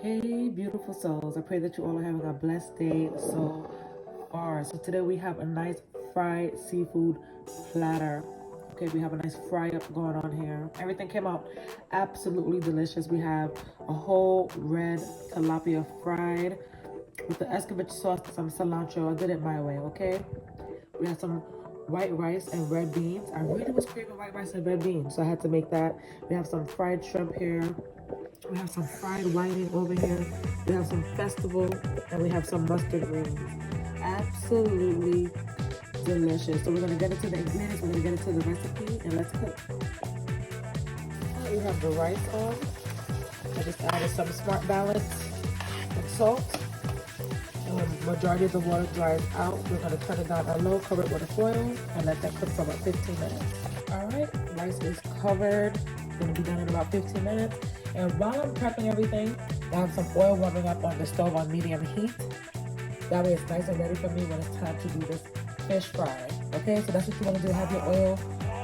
Hey, beautiful souls. I pray that you all are having a blessed day so far. So today we have a nice fried seafood platter. Okay, we have a nice fry up going on here. Everything came out absolutely delicious. We have a whole red tilapia fried with the escovitch sauce, some cilantro. I did it my way, okay? We have some white rice and red beans. I really was craving white rice and red beans, so I had to make that. We have some fried shrimp here. We have some fried whiting over here. We have some festival, and we have some mustard greens. Absolutely delicious. So we're gonna get into the ingredients. We're gonna get into the recipe, and let's cook. We have the rice on. I just added some smart balance and salt. Majority of the water dries out. We're gonna turn it down on low, cover it with a foil, and let that cook for about 15 minutes. All right, rice is covered. It's gonna be done in about 15 minutes. And while I'm prepping everything, I have some oil warming up on the stove on medium heat. That way it's nice and ready for me when it's time to do this fish fry. Okay, so that's what you want to do. Have your oil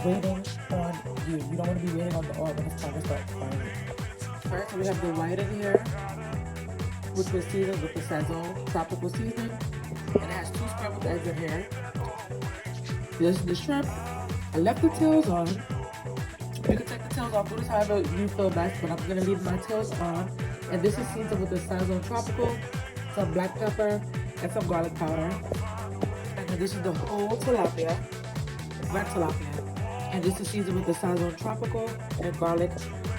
waiting on you. You don't want to be waiting on the oil when it's time to start frying. All right, so we have the whiting here, which was seasoned with the Sazon tropical seasoning. And it has 2 scrambled eggs in here. This is the shrimp. I left the tails on. You can take the tails off, do this however you feel best, but I'm gonna leave my tails on. And this is seasoned with the Sazon tropical, some black pepper, and some garlic powder. And then this is the whole tilapia, red tilapia. And this is seasoned with the Sazon tropical and garlic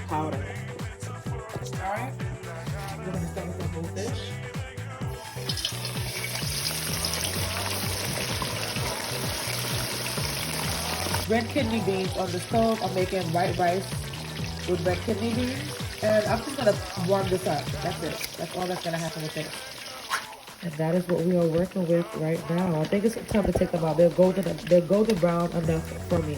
powder. Alright, we're gonna start with the whole fish. Red kidney beans on the stove. I'm making white rice with red kidney beans. And I'm just gonna warm this up. That's it. That's all that's gonna happen with it. And that is what we are working with right now. I think it's time to take them out. They're golden brown enough for me.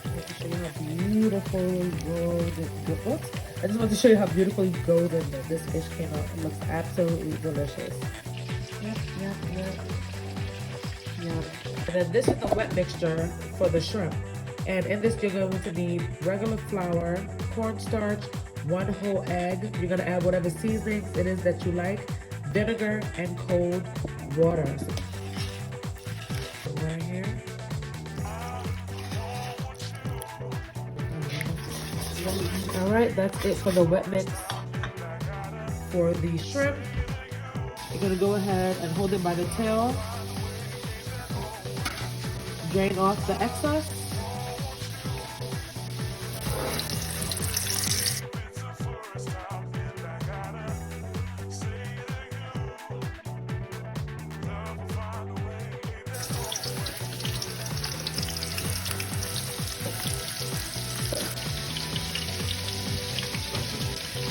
Let me show you how beautifully golden. Oops. I just want to show you how beautifully golden this fish came out. It looks absolutely delicious. Yep. And then this is the wet mixture for the shrimp. And in this, you're going to need regular flour, cornstarch, 1 whole egg. You're going to add whatever seasonings it is that you like, vinegar, and cold water. So right here. All right, that's it for the wet mix for the shrimp. You're going to go ahead and hold it by the tail. Drain off the excess.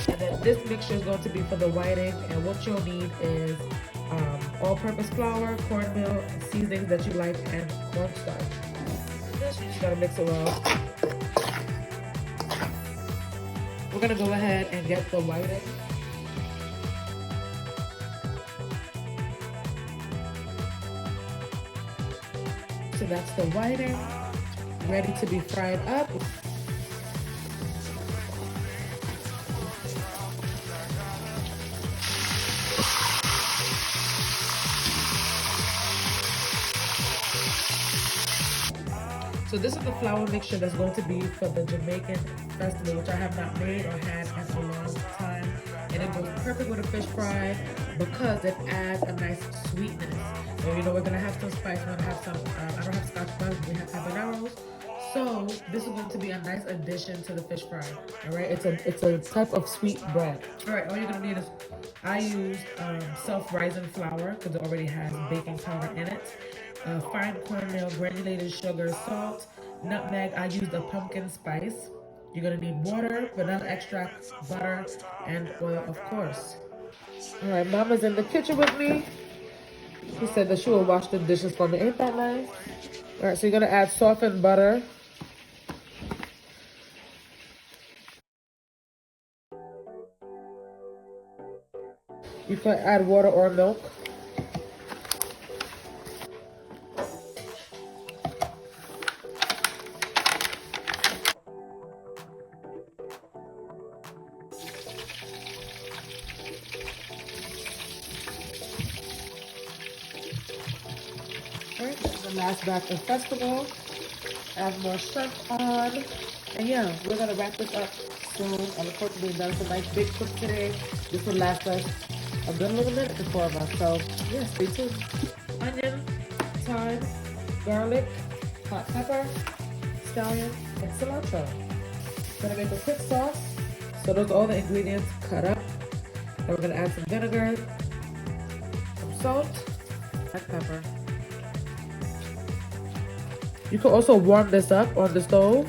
And then this mixture is going to be for the whiting, and what you'll need is all-purpose flour, cornmeal, seasonings that you like, and cornstarch. This, you just gotta mix it well. We're gonna go ahead and get the whiting. So that's the whiting, ready to be fried up. So this is the flour mixture that's going to be for the Jamaican festival, which I have not made or had in a long time. And it goes perfect with a fish fry because it adds a nice sweetness. So, you know, we're gonna have some spice, we're gonna have some, I don't have scotch bonnet, we have habaneros. So this is going to be a nice addition to the fish fry. All right, it's a type of sweet bread. All right, all you're gonna need is, I used self-rising flour because it already has baking powder in it. Fine cornmeal, granulated sugar, salt, nutmeg. I used a pumpkin spice. You're gonna need water, vanilla extract, butter, and oil, of course. All right, Mama's in the kitchen with me. She said that she will wash the dishes for me. Ain't that nice? All right, so you're gonna add softened butter. You can add water or milk. last batch of festival. Add more shrimp on. And yeah, we're gonna wrap this up soon. I look forward to being done. It's a nice big cook today. This will last us a good little minute, the four of us. So yeah, stay tuned. Onion, thyme, garlic, hot pepper, scallion, and cilantro. Gonna make a quick sauce. So those are all the ingredients cut up. Then we're gonna add some vinegar, some salt, and pepper. You can also warm this up on the stove.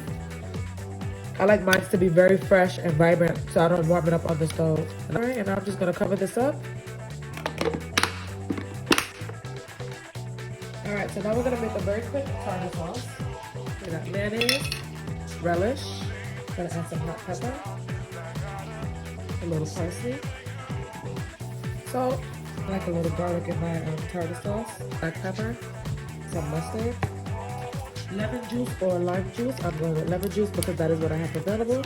I like mine to be very fresh and vibrant, so I don't warm it up on the stove. All right, and I'm just gonna cover this up. All right, so now we're gonna make a very quick tartar sauce. We got mayonnaise, relish. Gonna add some hot pepper, a little parsley, salt. I like a little garlic in my tartar sauce, black pepper, some mustard. Lemon juice or lime juice. I'm going with lemon juice because that is what I have available.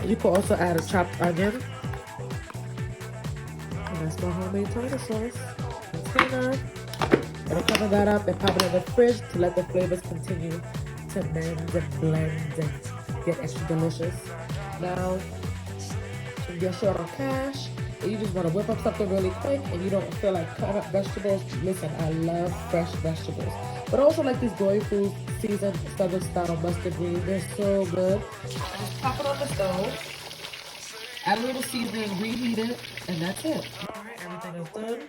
You can also add a chopped onion. And that's my homemade tartar sauce. Container. Gonna cover that up and pop it in the fridge to let the flavors continue to mend and blend and get extra delicious. Now, if you're short on cash, and you just want to whip up something really quick and you don't feel like cutting up vegetables, listen, I love fresh vegetables. But I also like these Goy Foods seasoned Southern style mustard greens. They're so good. Just pop it on the stove, add a little seasoning, reheat it, and that's it. All right, everything is done.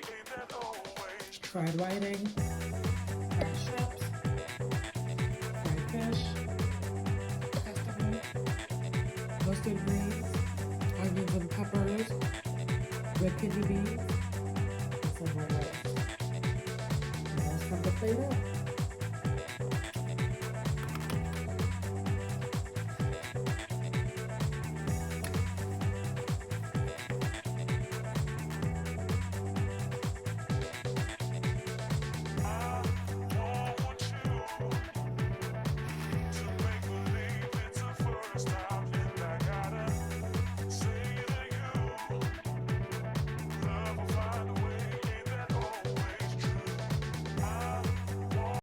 Fried whiting, fried shrimps, fried fish, vegetable, mustard greens, onions and peppers, red kidney beans, and some more rice. Now it's time to plate up.